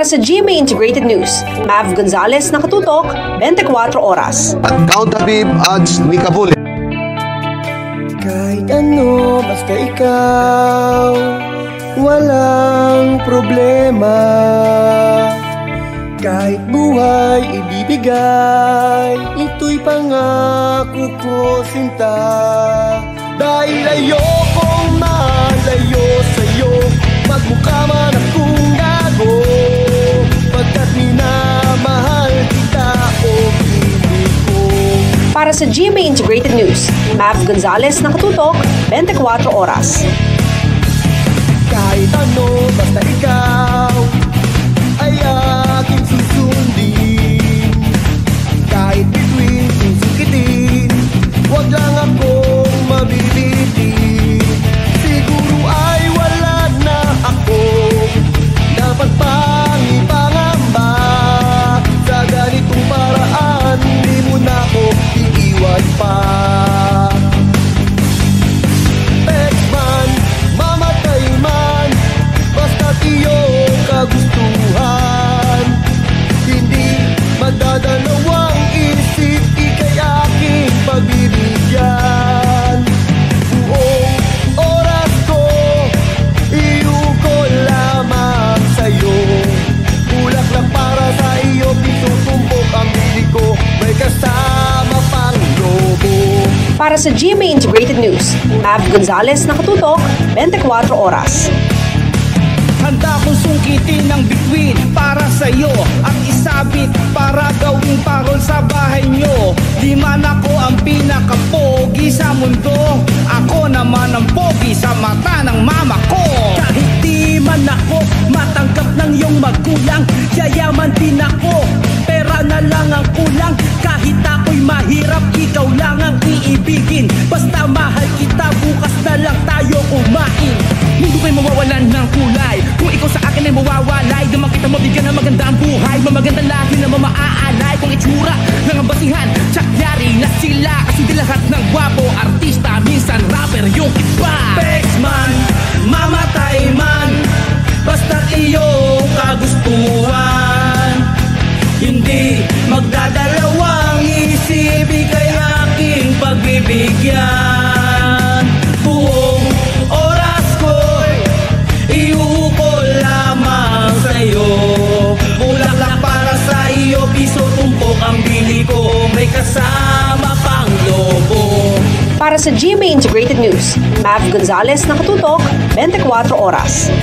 Para sa GMA Integrated News, Mav Gonzalez nakatutok, 24 oras. At Count Habib adds Nika Bullet. Kahit ano, basta ikaw, walang problema. Kahit buhay ibibigay, ito'y pangako ko, sinta. Dahil ayokong malayo sa'yo, magmukha man akong gago, pagkat minamahal kita o hindi ko. Para sa GMA Integrated News, Mav Gonzalez nakatutok, 24 oras. Kahit ano, basta ikaw ay aking susundin. Kahit bituin, susukitin, wag lang akong mabibitin. Siguro ay wala na ako, dapat pang ipangamba. Sa ganitong paraan, di mo na ako iiwan pa. Pekman, mamatay man, basta't iyong kagustuhan. Hindi magdadalawang isip, ika'y aking pagbibigyan. Buong oras ko, iukol lamang sa'yo. Bulaklak para sa iyo, pitutumbok ang bili ko, may kasama pang lobo. Para sa GMA Integrated News, Mav Gonzalez nakatutok, 24 oras. Handa kong sungkitin ng bituin para sa'yo at isabit para gawing parol sa bahay nyo. Di man ako ang pinakapogi sa mundo, ako naman ang pogi sa mata ng mama ko. Kahit di man ako matanggap ng iyong magulang, yayaman din ako, pera na lang ang kulang. Kahit ako'y mahirap, ikaw lang ang iibigin. Basta mahal kita, bukas na lang tayo kumain. Mundo ko'y mawawalan ng kulay, kung ikaw sa akin ay mawawalay. Damang kita mabigyan ng magandang buhay, mamagandang lahi na mamaalay. Kung itsura ng ang basihan, tsakyari na sila. Kasi di lahat ng gwapo, artista, minsan rapper yung iba. Pexman, mamatay man, basta't iyong kagustuhan. Hindi magdadalawang isip, ika'y aking pagbibigyan. Buong oras ko'y iukol lamang sa'yo. Bulaklak para sa iyo, piso tumpok ang bili ko, may kasama pang lobo. Para sa GMA Integrated News, Mav Gonzalez nakatutok, 24 oras.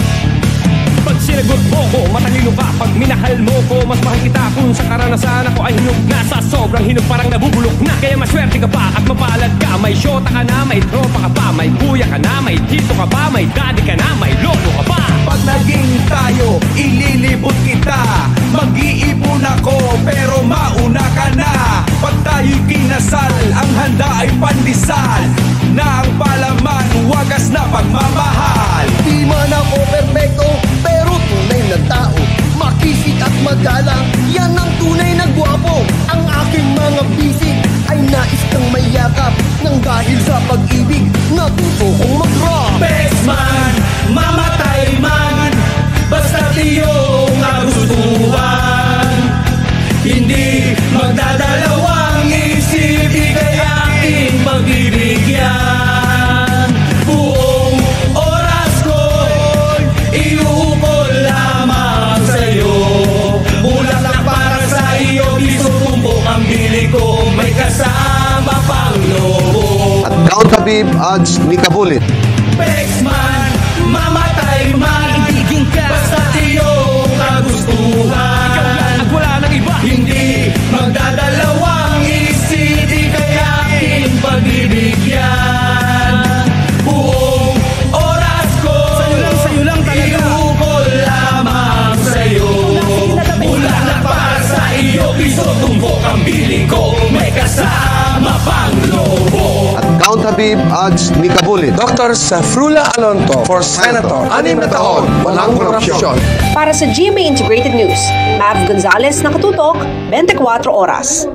Pag sinagot mo ko, matalino ka. Pag minahal mo ko, mas mahal kita. Kung sa karanasan ako ay hinog na, sa sobrang hinog parang nabubulok na. Kaya maswerte ka pa at mapalad ka. May shota ka na, may tropa ka pa, may kuya ka na, may tito ka pa, may daddy ka na, may lolo ka pa. Pag naging tayo, ililibot kita. Mag-iipon ako, pero mauna ka na. Pag tayo'y kinasal, ang handa ay pandesal. Na ang palaman, wagas na pagmamahal. Di man ako perfecto, pero tunay na tao. Makisig at magalang, yan ang tunay na gwapo. Ang aking mga bisig ay nais kang mayakap. Nang dahil sa pag-ibig, natuto kong mag-rock. Pexman, mamatay man, basta't iyong kagustuhan. Hindi magdadalawang isip, ika'y aking pagbibigyan. Buong oras ko'y iukol lamang sa'yo. Bulaklak para sa iyo, piso tumpok ang bili ko, may kasama pang lobo. At Count Habib adds Nika Bullet. Pexman, mamatay man, ibigin ka, basta't iyong kagustuhan. Ikaw lang at wala nang iba. Hindi magdadalawang isip, ika'y aking pagbibigyan. Buong oras ko, sa'yo lang talaga, iukol lamang sa'yo. Bulaklak para sa iyo, piso tumbok ang bili ko, may kasama pang lobo. At Count Habib adds Nika Bullet. Dr. Safrula Alonto for Senator. 6 na taon, walang korupsyon. Para sa GMA Integrated News, Mav Gonzalez nakatutok, 24 oras.